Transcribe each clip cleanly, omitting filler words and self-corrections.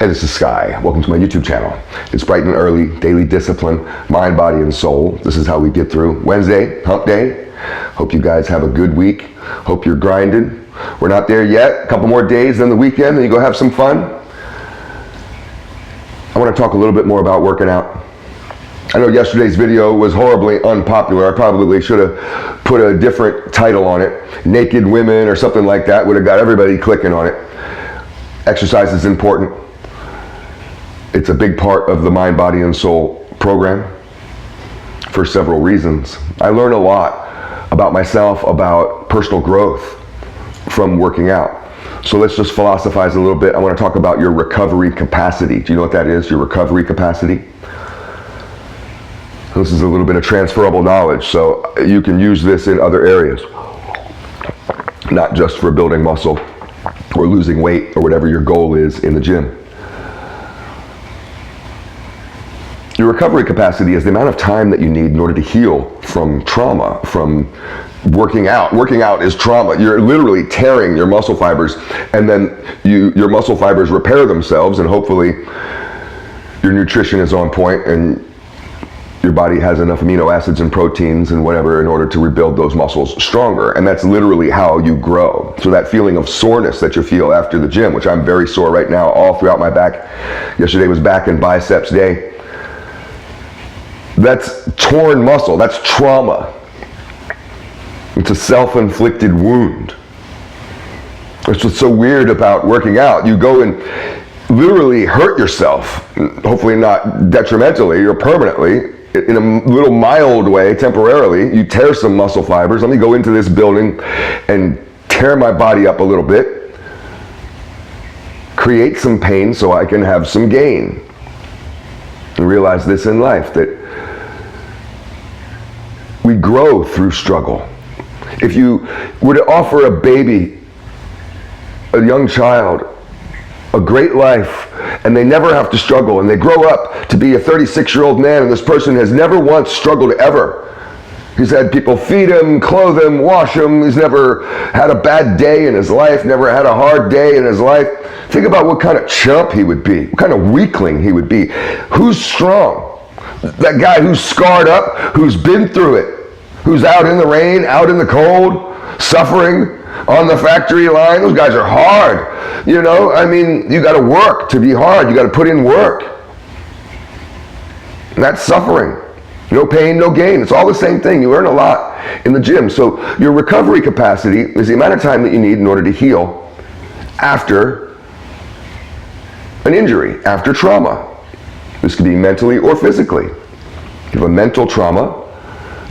Hey, this is Sky. Welcome to my YouTube channel. It's bright and early, daily discipline, mind, body, and soul. This is how we get through Wednesday, hump day. Hope you guys have a good week. Hope you're grinding. We're not there yet. A couple more days, then the weekend, then you go have some fun. I want to talk a little bit more about working out. I know yesterday's video was horribly unpopular. I probably should have put a different title on it. Naked women or something like that would have got everybody clicking on it. Exercise is important. It's a big part of the mind, body, and soul program for several reasons. I learn a lot about myself, about personal growth from working out. So let's just philosophize a little bit. I want to talk about your recovery capacity. Do you know what that is, your recovery capacity? This is a little bit of transferable knowledge, so you can use this in other areas, not just for building muscle or losing weight or whatever your goal is in the gym. Your recovery capacity is the amount of time that you need in order to heal from trauma, from working out. Working out is trauma. You're literally tearing your muscle fibers, and then your muscle fibers repair themselves, and hopefully your nutrition is on point and your body has enough amino acids and proteins and whatever in order to rebuild those muscles stronger. And that's literally how you grow. So that feeling of soreness that you feel after the gym, which I'm very sore right now all throughout my back. Yesterday was back and biceps day. That's torn muscle, that's trauma. It's a self-inflicted wound. That's what's so weird about working out. You go and literally hurt yourself, hopefully not detrimentally or permanently, in a little mild way, temporarily. You tear some muscle fibers. Let me go into this building and tear my body up a little bit, create some pain so I can have some gain. And realize this in life, that we grow through struggle. If you were to offer a baby, a young child, a great life, and they never have to struggle, and they grow up to be a 36-year-old man, and this person has never once struggled ever. He's had people feed him, clothe him, wash him. He's never had a bad day in his life, never had a hard day in his life. Think about what kind of chump he would be, what kind of weakling he would be. Who's strong? That guy who's scarred up, who's been through it, who's out in the rain, out in the cold, suffering on the factory line. Those guys are hard. You know, I mean, you got to work to be hard. You got to put in work. And that's suffering. No pain, no gain. It's all the same thing. You earn a lot in the gym. So your recovery capacity is the amount of time that you need in order to heal after an injury, after trauma. This could be mentally or physically. If you have a mental trauma,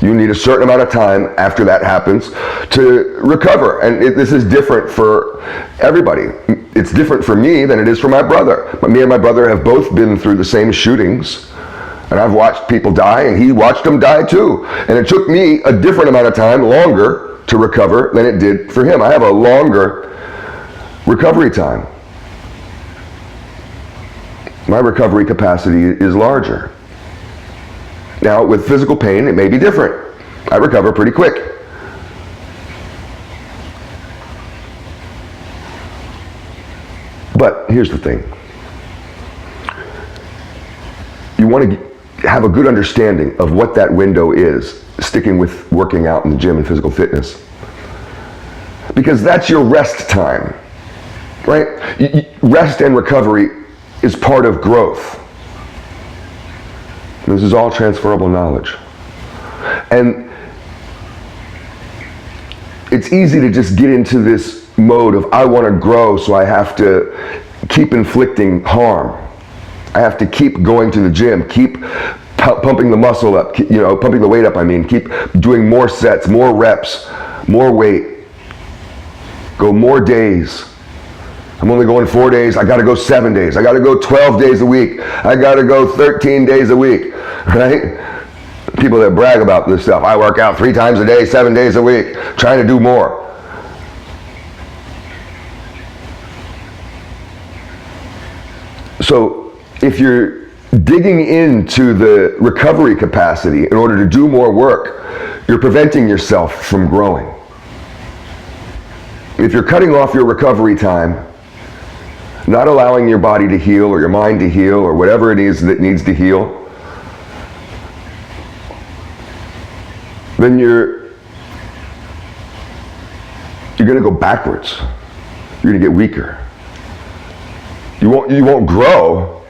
you need a certain amount of time after that happens to recover. And this is different for everybody. It's different for me than it is for my brother. But me and my brother have both been through the same shootings. And I've watched people die, and he watched them die too. And it took me a different amount of time, longer, to recover than it did for him. I have a longer recovery time. My recovery capacity is larger. Now, with physical pain, it may be different. I recover pretty quick. But here's the thing. You want to have a good understanding of what that window is, sticking with working out in the gym and physical fitness. Because that's your rest time, right? Rest and recovery is part of growth. This is all transferable knowledge. And it's easy to just get into this mode of, I want to grow, so I have to keep inflicting harm. I have to keep going to the gym, keep pumping the muscle up, pumping the weight up, keep doing more sets, more reps, more weight, go more days. I'm only going 4 days, I gotta go 7 days. I gotta go 12 days a week. I gotta go 13 days a week, right? People that brag about this stuff. I work out 3 times a day, 7 days a week, trying to do more. So if you're digging into the recovery capacity in order to do more work, you're preventing yourself from growing. If you're cutting off your recovery time, not allowing your body to heal or your mind to heal or whatever it is that needs to heal, then you're going to go backwards. You're going to get weaker. You won't grow.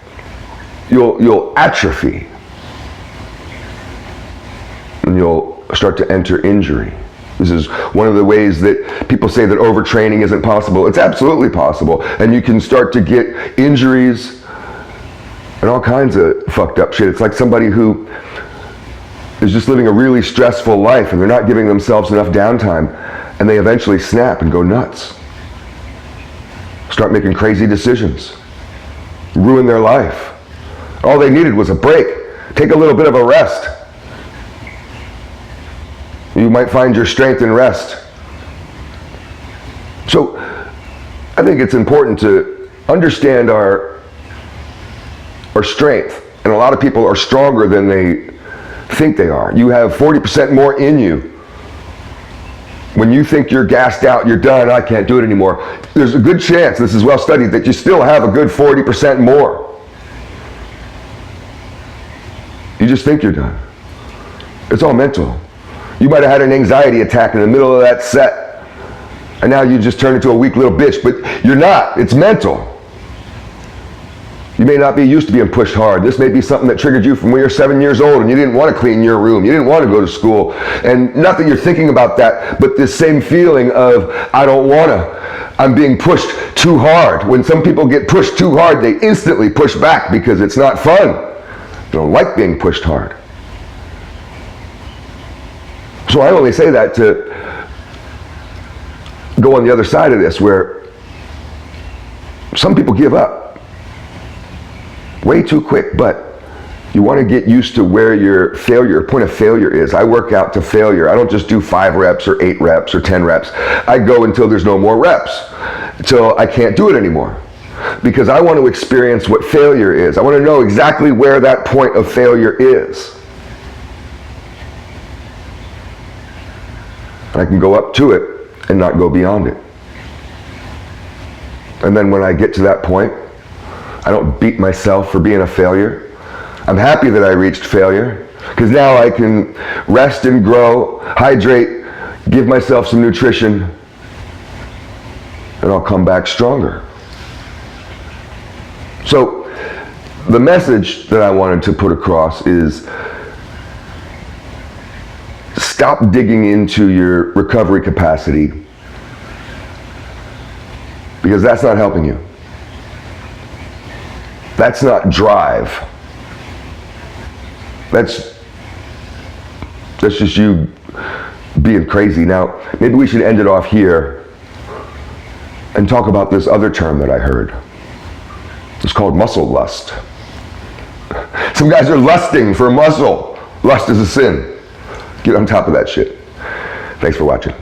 You'll atrophy. And you'll start to enter injury. This is one of the ways that people say that overtraining isn't possible. It's absolutely possible. And you can start to get injuries and all kinds of fucked up shit. It's like somebody who is just living a really stressful life and they're not giving themselves enough downtime, and they eventually snap and go nuts. Start making crazy decisions. Ruin their life. All they needed was a break. Take a little bit of a rest. You might find your strength in rest. So I think it's important to understand our strength. And a lot of people are stronger than they think they are. You have 40% more in you. When you think you're gassed out, you're done, I can't do it anymore, there's a good chance, this is well studied, that you still have a good 40% more. You just think you're done. It's all mental. You might have had an anxiety attack in the middle of that set, and now you just turn into a weak little bitch, but you're not. It's mental. You may not be used to being pushed hard. This may be something that triggered you from when you're 7 years old and you didn't want to clean your room. You didn't want to go to school. And not that you're thinking about that, but this same feeling of, I don't want to. I'm being pushed too hard. When some people get pushed too hard, they instantly push back because it's not fun. They don't like being pushed hard. So I only say that to go on the other side of this, where some people give up way too quick, but you want to get used to where your point of failure is. I work out to failure. I don't just do 5 reps or 8 reps or 10 reps. I go until there's no more reps, until I can't do it anymore. Because I want to experience what failure is. I want to know exactly where that point of failure is. I can go up to it and not go beyond it. And then when I get to that point, I don't beat myself for being a failure. I'm happy that I reached failure, because now I can rest and grow, hydrate, give myself some nutrition, and I'll come back stronger. So the message that I wanted to put across is, stop digging into your recovery capacity, because that's not helping you. That's not drive. That's just you being crazy. Now, maybe we should end it off here and talk about this other term that I heard. It's called muscle lust. Some guys are lusting for muscle. Lust is a sin. Get on top of that shit. Thanks for watching.